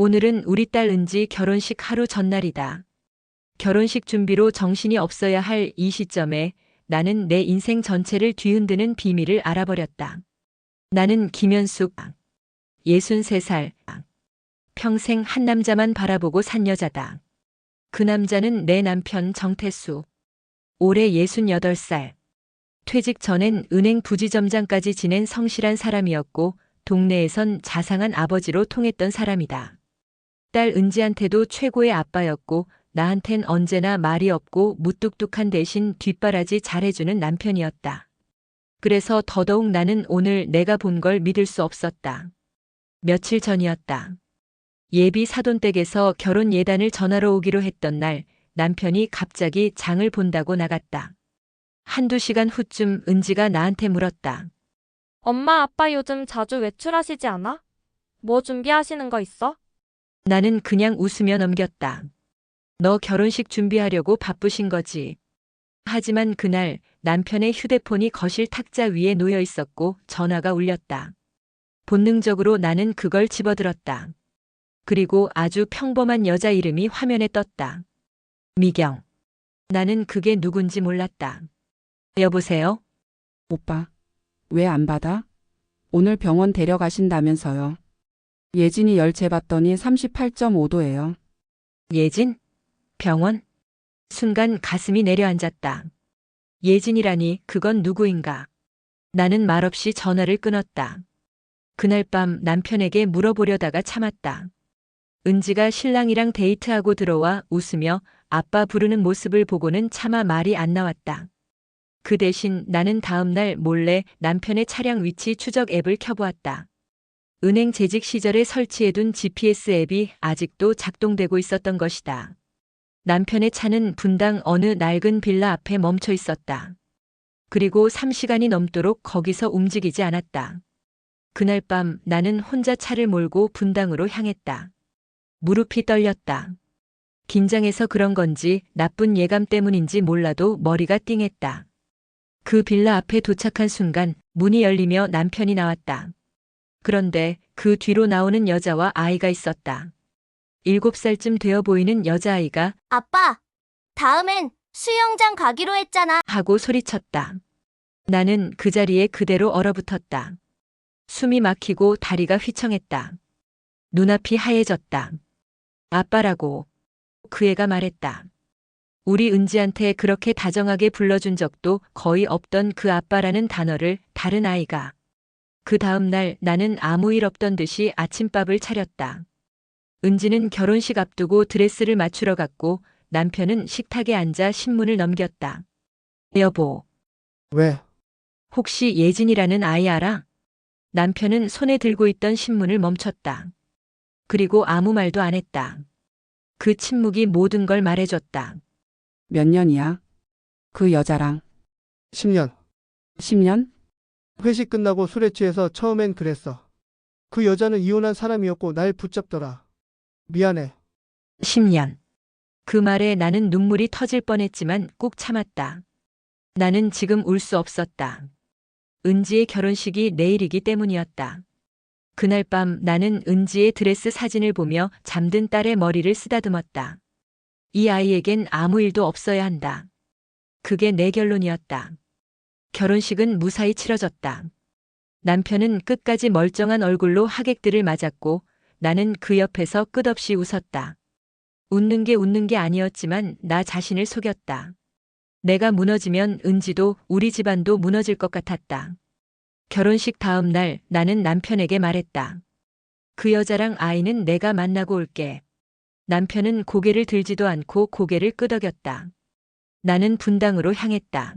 오늘은 우리 딸 은지 결혼식 하루 전날이다. 결혼식 준비로 정신이 없어야 할 이 시점에 나는 내 인생 전체를 뒤흔드는 비밀을 알아버렸다. 나는 김현숙, 63살, 평생 한 남자만 바라보고 산 여자다. 그 남자는 내 남편 정태수, 올해 68살. 퇴직 전엔 은행 부지점장까지 지낸 성실한 사람이었고 동네에선 자상한 아버지로 통했던 사람이다. 딸 은지한테도 최고의 아빠였고 나한텐 언제나 말이 없고 무뚝뚝한 대신 뒷바라지 잘해주는 남편이었다. 그래서 더더욱 나는 오늘 내가 본 걸 믿을 수 없었다. 며칠 전이었다. 예비 사돈댁에서 결혼 예단을 전하러 오기로 했던 날 남편이 갑자기 장을 본다고 나갔다. 한두 시간 후쯤 은지가 나한테 물었다. 엄마, 아빠 요즘 자주 외출하시지 않아? 뭐 준비하시는 거 있어? 나는 그냥 웃으며 넘겼다. 너 결혼식 준비하려고 바쁘신 거지. 하지만 그날 남편의 휴대폰이 거실 탁자 위에 놓여 있었고 전화가 울렸다. 본능적으로 나는 그걸 집어들었다. 그리고 아주 평범한 여자 이름이 화면에 떴다. 미경. 나는 그게 누군지 몰랐다. 여보세요? 오빠, 왜 안 받아? 오늘 병원 데려가신다면서요. 예진이 열 재봤더니 38.5도예요. 예진? 병원? 순간 가슴이 내려앉았다. 예진이라니 그건 누구인가? 나는 말없이 전화를 끊었다. 그날 밤 남편에게 물어보려다가 참았다. 은지가 신랑이랑 데이트하고 들어와 웃으며 아빠 부르는 모습을 보고는 차마 말이 안 나왔다. 그 대신 나는 다음날 몰래 남편의 차량 위치 추적 앱을 켜보았다. 은행 재직 시절에 설치해둔 GPS 앱이 아직도 작동되고 있었던 것이다. 남편의 차는 분당 어느 낡은 빌라 앞에 멈춰 있었다. 그리고 3시간이 넘도록 거기서 움직이지 않았다. 그날 밤 나는 혼자 차를 몰고 분당으로 향했다. 무릎이 떨렸다. 긴장해서 그런 건지 나쁜 예감 때문인지 몰라도 머리가 띵했다. 그 빌라 앞에 도착한 순간 문이 열리며 남편이 나왔다. 그런데 그 뒤로 나오는 여자와 아이가 있었다. 7살쯤 되어 보이는 여자아이가 아빠, 다음엔 수영장 가기로 했잖아. 하고 소리쳤다. 나는 그 자리에 그대로 얼어붙었다. 숨이 막히고 다리가 휘청했다. 눈앞이 하얘졌다. 아빠라고 그 애가 말했다. 우리 은지한테 그렇게 다정하게 불러준 적도 거의 없던 그 아빠라는 단어를 다른 아이가. 그 다음 날 나는 아무 일 없던 듯이 아침밥을 차렸다. 은지는 결혼식 앞두고 드레스를 맞추러 갔고 남편은 식탁에 앉아 신문을 넘겼다. 여보, 왜? 혹시 예진이라는 아이 알아? 남편은 손에 들고 있던 신문을 멈췄다. 그리고 아무 말도 안 했다. 그 침묵이 모든 걸 말해줬다. 몇 년이야? 그 여자랑 10년. 10년? 회식 끝나고 술에 취해서 처음엔 그랬어. 그 여자는 이혼한 사람이었고 날 붙잡더라. 미안해. 10년. 그 말에 나는 눈물이 터질 뻔했지만 꾹 참았다. 나는 지금 울 수 없었다. 은지의 결혼식이 내일이기 때문이었다. 그날 밤 나는 은지의 드레스 사진을 보며 잠든 딸의 머리를 쓰다듬었다. 이 아이에겐 아무 일도 없어야 한다. 그게 내 결론이었다. 결혼식은 무사히 치러졌다. 남편은 끝까지 멀쩡한 얼굴로 하객들을 맞았고 나는 그 옆에서 끝없이 웃었다. 웃는 게 아니었지만 나 자신을 속였다. 내가 무너지면 은지도 우리 집안도 무너질 것 같았다. 결혼식 다음 날 나는 남편에게 말했다. 그 여자랑 아이는 내가 만나고 올게. 남편은 고개를 들지도 않고 고개를 끄덕였다. 나는 분당으로 향했다.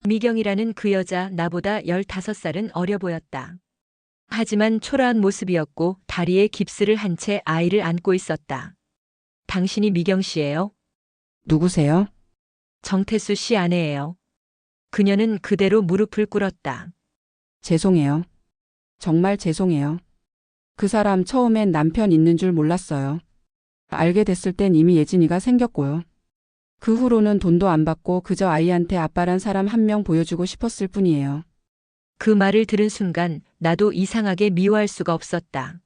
미경이라는 그 여자 나보다 15살은 어려 보였다. 하지만 초라한 모습이었고 다리에 깁스를 한 채 아이를 안고 있었다. 당신이 미경 씨예요? 누구세요? 정태수 씨 아내예요. 그녀는 그대로 무릎을 꿇었다. 죄송해요. 정말 죄송해요. 그 사람 처음엔 남편 있는 줄 몰랐어요. 알게 됐을 땐 이미 예진이가 생겼고요. 그 후로는 돈도 안 받고 그저 아이한테 아빠란 사람 한 명 보여주고 싶었을 뿐이에요. 그 말을 들은 순간 나도 이상하게 미워할 수가 없었다.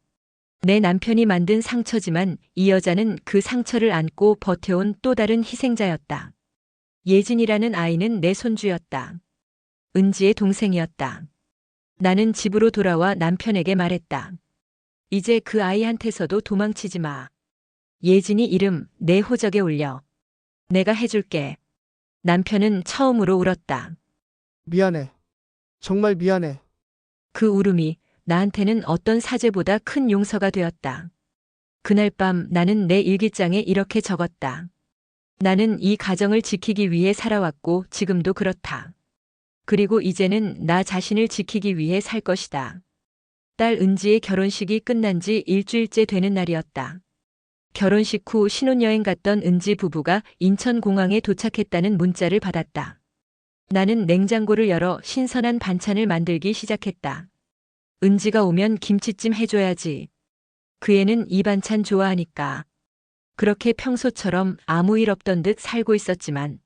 내 남편이 만든 상처지만 이 여자는 그 상처를 안고 버텨온 또 다른 희생자였다. 예진이라는 아이는 내 손주였다. 은지의 동생이었다. 나는 집으로 돌아와 남편에게 말했다. 이제 그 아이한테서도 도망치지 마. 예진이 이름 내 호적에 올려. 내가 해줄게. 남편은 처음으로 울었다. 미안해. 정말 미안해. 그 울음이 나한테는 어떤 사죄보다 큰 용서가 되었다. 그날 밤 나는 내 일기장에 이렇게 적었다. 나는 이 가정을 지키기 위해 살아왔고 지금도 그렇다. 그리고 이제는 나 자신을 지키기 위해 살 것이다. 딸 은지의 결혼식이 끝난 지 일주일째 되는 날이었다. 결혼식 후 신혼여행 갔던 은지 부부가 인천공항에 도착했다는 문자를 받았다. 나는 냉장고를 열어 신선한 반찬을 만들기 시작했다. 은지가 오면 김치찜 해줘야지. 그 애는 이 반찬 좋아하니까. 그렇게 평소처럼 아무 일 없던 듯 살고 있었지만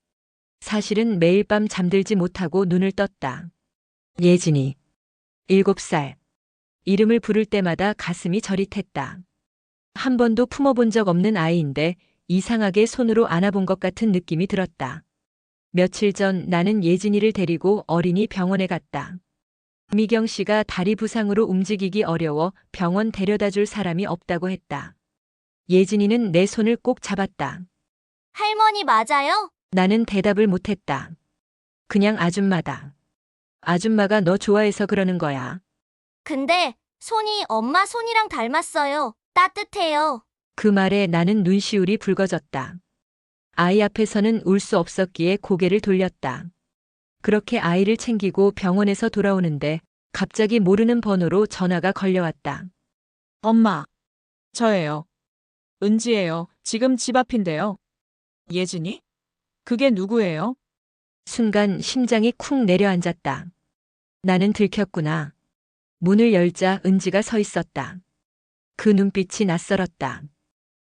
사실은 매일 밤 잠들지 못하고 눈을 떴다. 예진이 7살. 이름을 부를 때마다 가슴이 저릿했다. 한 번도 품어본 적 없는 아이인데 이상하게 손으로 안아본 것 같은 느낌이 들었다. 며칠 전 나는 예진이를 데리고 어린이 병원에 갔다. 미경 씨가 다리 부상으로 움직이기 어려워 병원 데려다 줄 사람이 없다고 했다. 예진이는 내 손을 꼭 잡았다. 할머니 맞아요? 나는 대답을 못했다. 그냥 아줌마다. 아줌마가 너 좋아해서 그러는 거야. 근데 손이 엄마 손이랑 닮았어요. 따뜻해요. 그 말에 나는 눈시울이 붉어졌다. 아이 앞에서는 울 수 없었기에 고개를 돌렸다. 그렇게 아이를 챙기고 병원에서 돌아오는데 갑자기 모르는 번호로 전화가 걸려왔다. 엄마, 저예요. 은지예요. 지금 집 앞인데요. 예진이? 그게 누구예요? 순간 심장이 쿵 내려앉았다. 나는 들켰구나. 문을 열자 은지가 서 있었다. 그 눈빛이 낯설었다.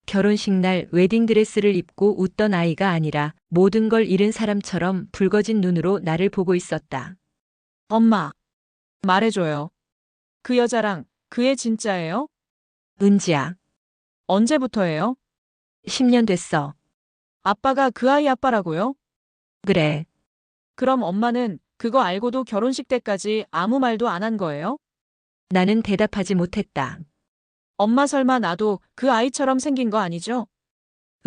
결혼식 날 웨딩드레스를 입고 웃던 아이가 아니라 모든 걸 잃은 사람처럼 붉어진 눈으로 나를 보고 있었다. 엄마, 말해줘요. 그 여자랑 그 애 진짜예요? 은지야, 언제부터예요? 10년 됐어. 아빠가 그 아이 아빠라고요? 그래. 그럼 엄마는 그거 알고도 결혼식 때까지 아무 말도 안 한 거예요? 나는 대답하지 못했다. 엄마 설마 나도 그 아이처럼 생긴 거 아니죠?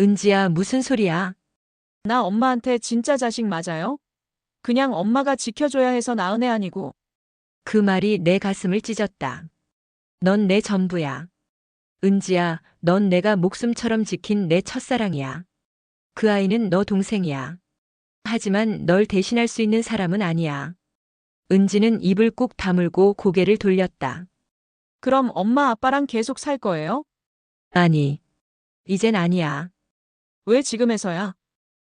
은지야, 무슨 소리야? 나 엄마한테 진짜 자식 맞아요? 그냥 엄마가 지켜줘야 해서 낳은 애 아니고. 그 말이 내 가슴을 찢었다. 넌 내 전부야. 은지야, 넌 내가 목숨처럼 지킨 내 첫사랑이야. 그 아이는 너 동생이야. 하지만 널 대신할 수 있는 사람은 아니야. 은지는 입을 꾹 다물고 고개를 돌렸다. 그럼 엄마 아빠랑 계속 살 거예요? 아니, 이젠 아니야. 왜 지금에서야?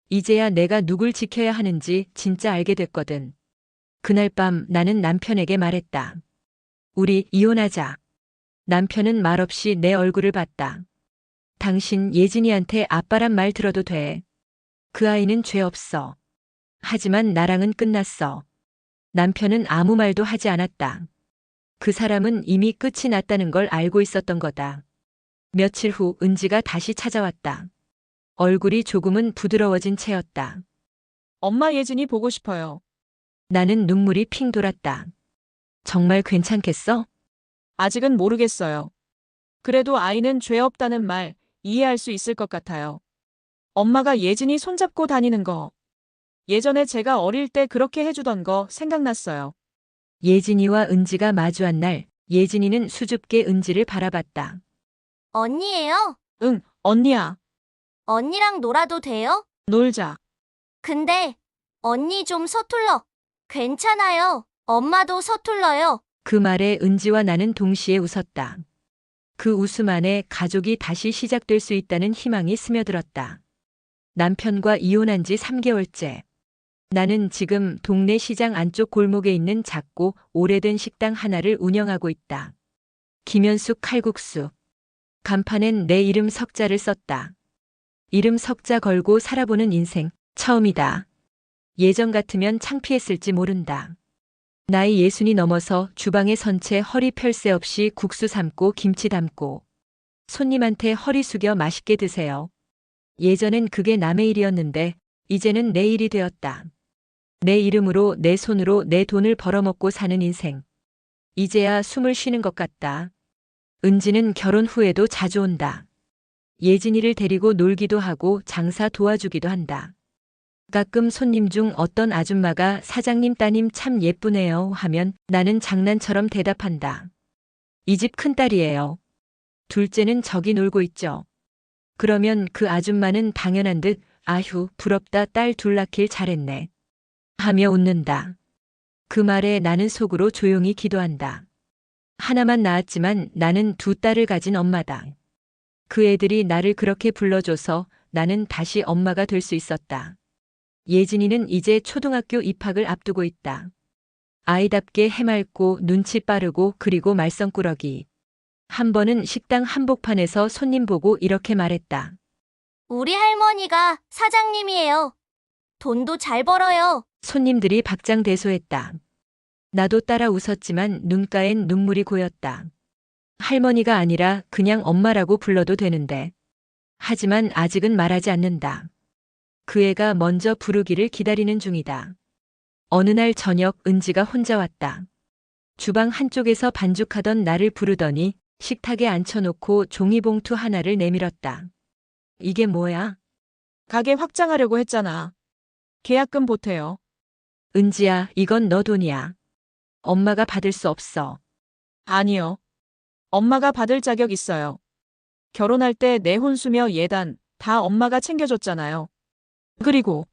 이제야 내가 누굴 지켜야 하는지 진짜 알게 됐거든. 그날 밤 나는 남편에게 말했다. 우리 이혼하자. 남편은 말없이 내 얼굴을 봤다. 당신 예진이한테 아빠란 말 들어도 돼. 그 아이는 죄 없어. 하지만 나랑은 끝났어. 남편은 아무 말도 하지 않았다. 그 사람은 이미 끝이 났다는 걸 알고 있었던 거다. 며칠 후 은지가 다시 찾아왔다. 얼굴이 조금은 부드러워진 채였다. 엄마 예진이 보고 싶어요. 나는 눈물이 핑 돌았다. 정말 괜찮겠어? 아직은 모르겠어요. 그래도 아이는 죄 없다는 말 이해할 수 있을 것 같아요. 엄마가 예진이 손잡고 다니는 거. 예전에 제가 어릴 때 그렇게 해주던 거 생각났어요. 예진이와 은지가 마주한 날, 예진이는 수줍게 은지를 바라봤다. 언니예요? 응, 언니야. 언니랑 놀아도 돼요? 놀자. 근데 언니 좀 서툴러. 괜찮아요. 엄마도 서툴러요. 그 말에 은지와 나는 동시에 웃었다. 그 웃음 안에 가족이 다시 시작될 수 있다는 희망이 스며들었다. 남편과 이혼한 지 3개월째. 나는 지금 동네 시장 안쪽 골목에 있는 작고 오래된 식당 하나를 운영하고 있다. 김현숙 칼국수. 간판엔 내 이름 석자를 썼다. 이름 석자 걸고 살아보는 인생 처음이다. 예전 같으면 창피했을지 모른다. 나이 60이 넘어서 주방에 선 채 허리 펼 새 없이 국수 삶고 김치 담고 손님한테 허리 숙여 맛있게 드세요. 예전엔 그게 남의 일이었는데 이제는 내 일이 되었다. 내 이름으로 내 손으로 내 돈을 벌어먹고 사는 인생. 이제야 숨을 쉬는 것 같다. 은지는 결혼 후에도 자주 온다. 예진이를 데리고 놀기도 하고 장사 도와주기도 한다. 가끔 손님 중 어떤 아줌마가 사장님 따님 참 예쁘네요 하면 나는 장난처럼 대답한다. 이 집 큰딸이에요. 둘째는 저기 놀고 있죠. 그러면 그 아줌마는 당연한 듯 아휴 부럽다 딸 둘 낳길 잘했네 하며 웃는다. 그 말에 나는 속으로 조용히 기도한다. 하나만 낳았지만 나는 두 딸을 가진 엄마다. 그 애들이 나를 그렇게 불러줘서 나는 다시 엄마가 될 수 있었다. 예진이는 이제 초등학교 입학을 앞두고 있다. 아이답게 해맑고 눈치 빠르고 그리고 말썽꾸러기. 한 번은 식당 한복판에서 손님 보고 이렇게 말했다. 우리 할머니가 사장님이에요. 돈도 잘 벌어요. 손님들이 박장대소했다. 나도 따라 웃었지만 눈가엔 눈물이 고였다. 할머니가 아니라 그냥 엄마라고 불러도 되는데. 하지만 아직은 말하지 않는다. 그 애가 먼저 부르기를 기다리는 중이다. 어느 날 저녁 은지가 혼자 왔다. 주방 한쪽에서 반죽하던 나를 부르더니 식탁에 앉혀놓고 종이봉투 하나를 내밀었다. 이게 뭐야? 가게 확장하려고 했잖아. 계약금 보태요. 은지야, 이건 너 돈이야. 엄마가 받을 수 없어. 아니요. 엄마가 받을 자격 있어요. 결혼할 때 내 혼수며 예단 다 엄마가 챙겨줬잖아요. 그리고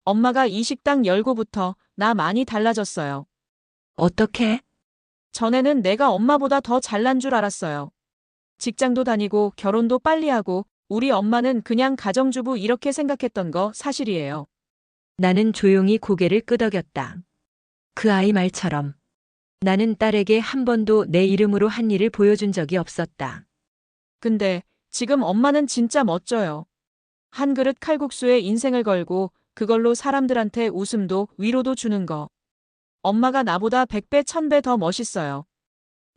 엄마가 이 식당 열고부터 나 많이 달라졌어요. 어떻게? 전에는 내가 엄마보다 더 잘난 줄 알았어요. 직장도 다니고 결혼도 빨리 하고 우리 엄마는 그냥 가정주부 이렇게 생각했던 거 사실이에요. 나는 조용히 고개를 끄덕였다. 그 아이 말처럼. 나는 딸에게 한 번도 내 이름으로 한 일을 보여준 적이 없었다. 근데 지금 엄마는 진짜 멋져요. 한 그릇 칼국수에 인생을 걸고 그걸로 사람들한테 웃음도 위로도 주는 거. 엄마가 나보다 100배, 1000배 더 멋있어요.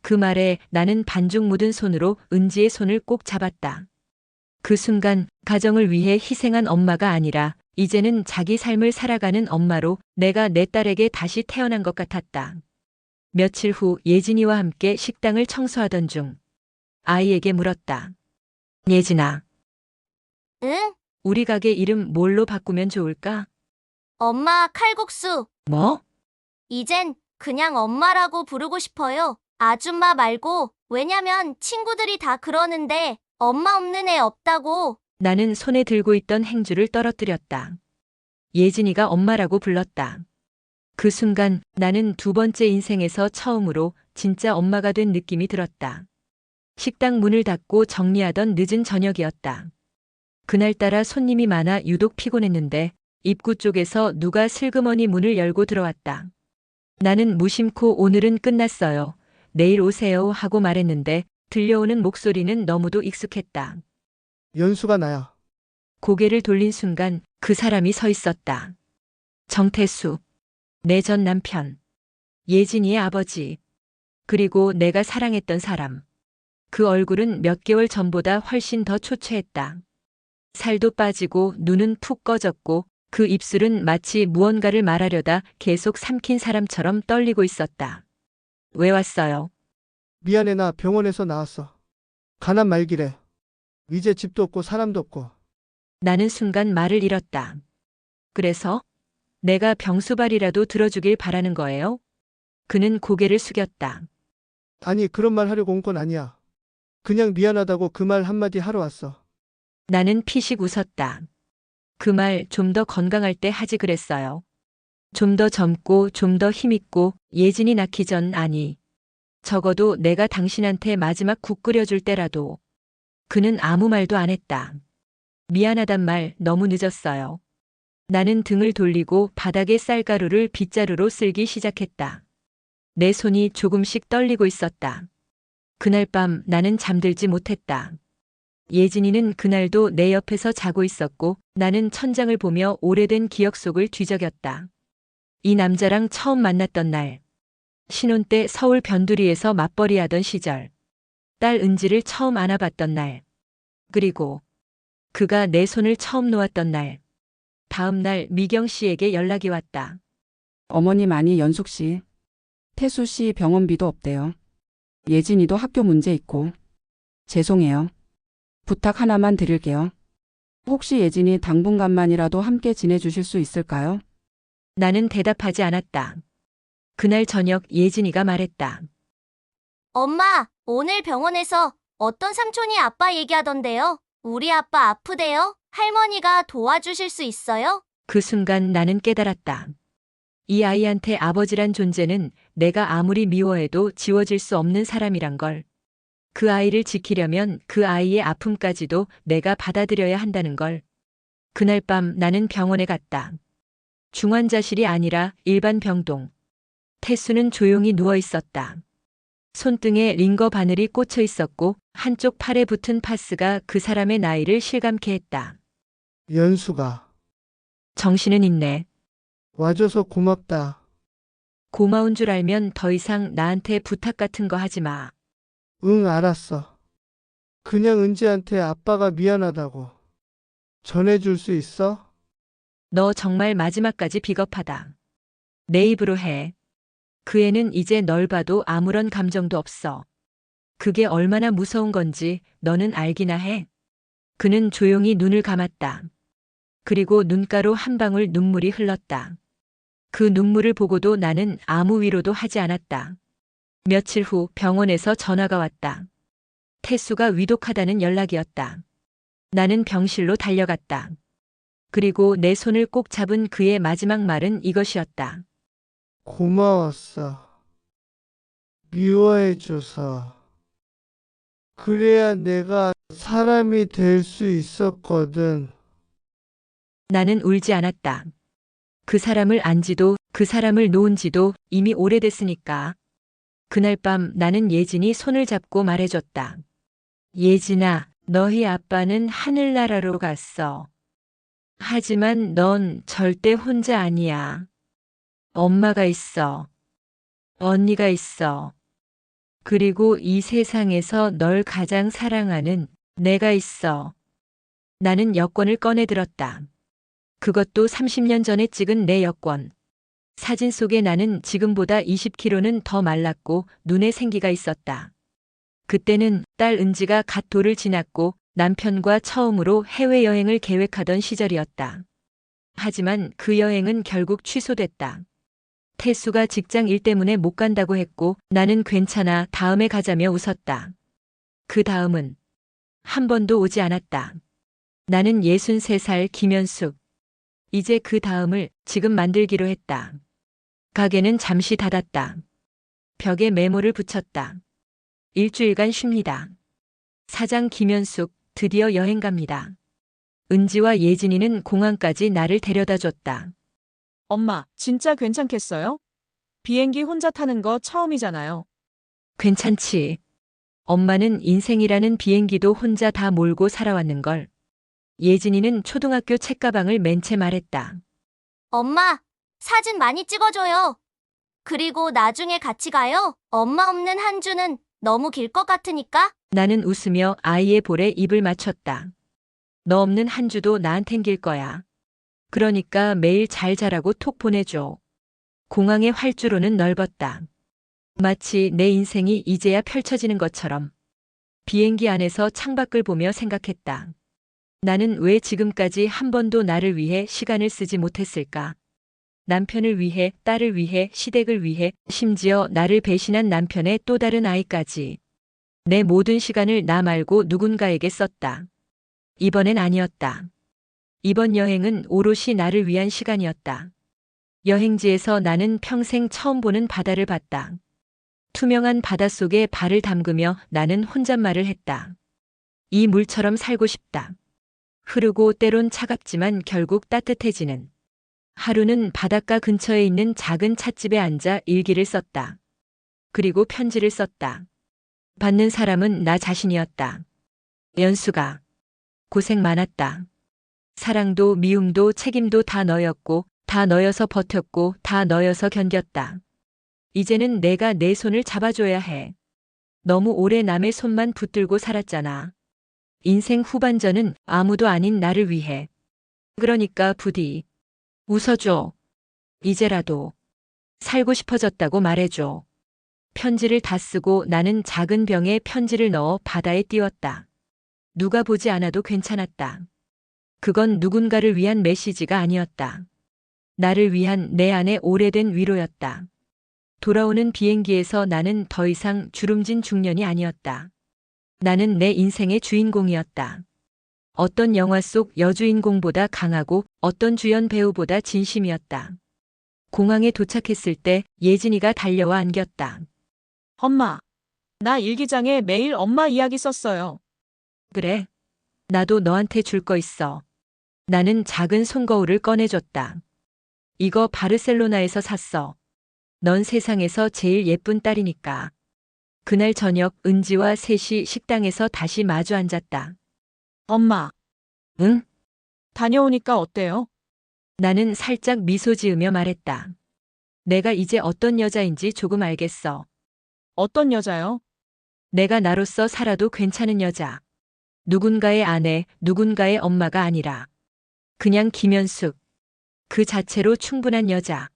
그 말에 나는 반죽 묻은 손으로 은지의 손을 꼭 잡았다. 그 순간 가정을 위해 희생한 엄마가 아니라 이제는 자기 삶을 살아가는 엄마로 내가 내 딸에게 다시 태어난 것 같았다. 며칠 후 예진이와 함께 식당을 청소하던 중 아이에게 물었다. 예진아, 응? 우리 가게 이름 뭘로 바꾸면 좋을까? 엄마 칼국수. 뭐? 이젠 그냥 엄마라고 부르고 싶어요. 아줌마 말고. 왜냐면 친구들이 다 그러는데 엄마 없는 애 없다고. 나는 손에 들고 있던 행주를 떨어뜨렸다. 예진이가 엄마라고 불렀다. 그 순간 나는 두 번째 인생에서 처음으로 진짜 엄마가 된 느낌이 들었다. 식당 문을 닫고 정리하던 늦은 저녁이었다. 그날따라 손님이 많아 유독 피곤했는데 입구 쪽에서 누가 슬그머니 문을 열고 들어왔다. 나는 무심코 오늘은 끝났어요. 내일 오세요 하고 말했는데 들려오는 목소리는 너무도 익숙했다. 연수가 나야. 고개를 돌린 순간 그 사람이 서 있었다. 정태수, 내 전 남편, 예진이의 아버지, 그리고 내가 사랑했던 사람. 그 얼굴은 몇 개월 전보다 훨씬 더 초췌했다. 살도 빠지고 눈은 푹 꺼졌고 그 입술은 마치 무언가를 말하려다 계속 삼킨 사람처럼 떨리고 있었다. 왜 왔어요? 미안해, 나 병원에서 나왔어. 가난 말기래. 이제 집도 없고 사람도 없고. 나는 순간 말을 잃었다. 그래서 내가 병수발이라도 들어주길 바라는 거예요? 그는 고개를 숙였다. 아니, 그런 말 하려고 온 건 아니야. 그냥 미안하다고 그 말 한마디 하러 왔어. 나는 피식 웃었다. 그 말 좀 더 건강할 때 하지 그랬어요. 좀 더 젊고 좀 더 힘있고 예진이 낳기 전 아니. 적어도 내가 당신한테 마지막 국 끓여줄 때라도. 그는 아무 말도 안 했다. 미안하단 말 너무 늦었어요. 나는 등을 돌리고 바닥에 쌀가루를 빗자루로 쓸기 시작했다. 내 손이 조금씩 떨리고 있었다. 그날 밤 나는 잠들지 못했다. 예진이는 그날도 내 옆에서 자고 있었고 나는 천장을 보며 오래된 기억 속을 뒤적였다. 이 남자랑 처음 만났던 날. 신혼 때 서울 변두리에서 맞벌이하던 시절. 딸 은지를 처음 안아봤던 날. 그리고 그가 내 손을 처음 놓았던 날. 다음 날 미경 씨에게 연락이 왔다. 어머님 아니 연숙 씨. 태수 씨 병원비도 없대요. 예진이도 학교 문제 있고. 죄송해요. 부탁 하나만 드릴게요. 혹시 예진이 당분간만이라도 함께 지내주실 수 있을까요? 나는 대답하지 않았다. 그날 저녁 예진이가 말했다. 엄마, 오늘 병원에서 어떤 삼촌이 아빠 얘기하던데요. 우리 아빠 아프대요. 할머니가 도와주실 수 있어요? 그 순간 나는 깨달았다. 이 아이한테 아버지란 존재는 내가 아무리 미워해도 지워질 수 없는 사람이란 걸. 그 아이를 지키려면 그 아이의 아픔까지도 내가 받아들여야 한다는 걸. 그날 밤 나는 병원에 갔다. 중환자실이 아니라 일반 병동. 태수는 조용히 누워 있었다. 손등에 링거 바늘이 꽂혀 있었고 한쪽 팔에 붙은 파스가 그 사람의 나이를 실감케 했다. 연수가 정신은 있네. 와줘서 고맙다. 고마운 줄 알면 더 이상 나한테 부탁 같은 거 하지 마. 응, 알았어. 그냥 은지한테 아빠가 미안하다고 전해줄 수 있어? 너 정말 마지막까지 비겁하다. 내 입으로 해. 그 애는 이제 널 봐도 아무런 감정도 없어. 그게 얼마나 무서운 건지 너는 알기나 해. 그는 조용히 눈을 감았다. 그리고 눈가로 한 방울 눈물이 흘렀다. 그 눈물을 보고도 나는 아무 위로도 하지 않았다. 며칠 후 병원에서 전화가 왔다. 태수가 위독하다는 연락이었다. 나는 병실로 달려갔다. 그리고 내 손을 꼭 잡은 그의 마지막 말은 이것이었다. 고마웠어. 미워해줘서. 그래야 내가 사람이 될 수 있었거든. 나는 울지 않았다. 그 사람을 안 지도 그 사람을 놓은 지도 이미 오래됐으니까. 그날 밤 나는 예진이 손을 잡고 말해줬다. 예진아, 너희 아빠는 하늘나라로 갔어. 하지만 넌 절대 혼자 아니야. 엄마가 있어. 언니가 있어. 그리고 이 세상에서 널 가장 사랑하는 내가 있어. 나는 여권을 꺼내 들었다. 그것도 30년 전에 찍은 내 여권. 사진 속에 나는 지금보다 20kg는 더 말랐고 눈에 생기가 있었다. 그때는 딸 은지가 갓 돌을 지났고 남편과 처음으로 해외여행을 계획하던 시절이었다. 하지만 그 여행은 결국 취소됐다. 태수가 직장 일 때문에 못 간다고 했고 나는 괜찮아 다음에 가자며 웃었다. 그 다음은 한 번도 오지 않았다. 나는 63살 김연숙. 이제 그 다음을 지금 만들기로 했다. 가게는 잠시 닫았다. 벽에 메모를 붙였다. 일주일간 쉽니다. 사장 김연숙, 드디어 여행 갑니다. 은지와 예진이는 공항까지 나를 데려다 줬다. 엄마, 진짜 괜찮겠어요? 비행기 혼자 타는 거 처음이잖아요. 괜찮지. 엄마는 인생이라는 비행기도 혼자 다 몰고 살아왔는걸. 예진이는 초등학교 책가방을 맨 채 말했다. 엄마, 사진 많이 찍어줘요. 그리고 나중에 같이 가요. 엄마 없는 한 주는 너무 길 것 같으니까. 나는 웃으며 아이의 볼에 입을 맞췄다. 너 없는 한 주도 나한텐 길 거야. 그러니까 매일 잘 자라고 톡 보내줘. 공항의 활주로는 넓었다. 마치 내 인생이 이제야 펼쳐지는 것처럼. 비행기 안에서 창밖을 보며 생각했다. 나는 왜 지금까지 한 번도 나를 위해 시간을 쓰지 못했을까? 남편을 위해, 딸을 위해, 시댁을 위해, 심지어 나를 배신한 남편의 또 다른 아이까지. 내 모든 시간을 나 말고 누군가에게 썼다. 이번엔 아니었다. 이번 여행은 오롯이 나를 위한 시간이었다. 여행지에서 나는 평생 처음 보는 바다를 봤다. 투명한 바닷속에 발을 담그며 나는 혼잣말을 했다. 이 물처럼 살고 싶다. 흐르고 때론 차갑지만 결국 따뜻해지는. 하루는 바닷가 근처에 있는 작은 찻집에 앉아 일기를 썼다. 그리고 편지를 썼다. 받는 사람은 나 자신이었다. 연수가 고생 많았다. 사랑도 미움도 책임도 다 너였고 다 너여서 버텼고 다 너여서 견뎠다. 이제는 내가 내 손을 잡아줘야 해. 너무 오래 남의 손만 붙들고 살았잖아. 인생 후반전은 아무도 아닌 나를 위해. 그러니까 부디 웃어줘. 이제라도 살고 싶어졌다고 말해줘. 편지를 다 쓰고 나는 작은 병에 편지를 넣어 바다에 띄웠다. 누가 보지 않아도 괜찮았다. 그건 누군가를 위한 메시지가 아니었다. 나를 위한 내 안의 오래된 위로였다. 돌아오는 비행기에서 나는 더 이상 주름진 중년이 아니었다. 나는 내 인생의 주인공이었다. 어떤 영화 속 여주인공보다 강하고 어떤 주연 배우보다 진심이었다. 공항에 도착했을 때 예진이가 달려와 안겼다. 엄마, 나 일기장에 매일 엄마 이야기 썼어요. 그래. 나도 너한테 줄 거 있어. 나는 작은 손거울을 꺼내줬다. 이거 바르셀로나에서 샀어. 넌 세상에서 제일 예쁜 딸이니까. 그날 저녁 은지와 셋이 식당에서 다시 마주 앉았다. 엄마, 응? 다녀오니까 어때요? 나는 살짝 미소 지으며 말했다. 내가 이제 어떤 여자인지 조금 알겠어. 어떤 여자요? 내가 나로서 살아도 괜찮은 여자. 누군가의 아내, 누군가의 엄마가 아니라. 그냥 김현숙. 그 자체로 충분한 여자.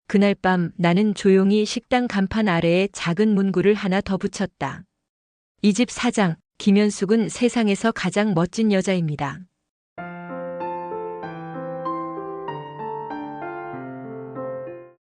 그날 밤 나는 조용히 식당 간판 아래에 작은 문구를 하나 더 붙였다. 이 집 사장, 김현숙은 세상에서 가장 멋진 여자입니다.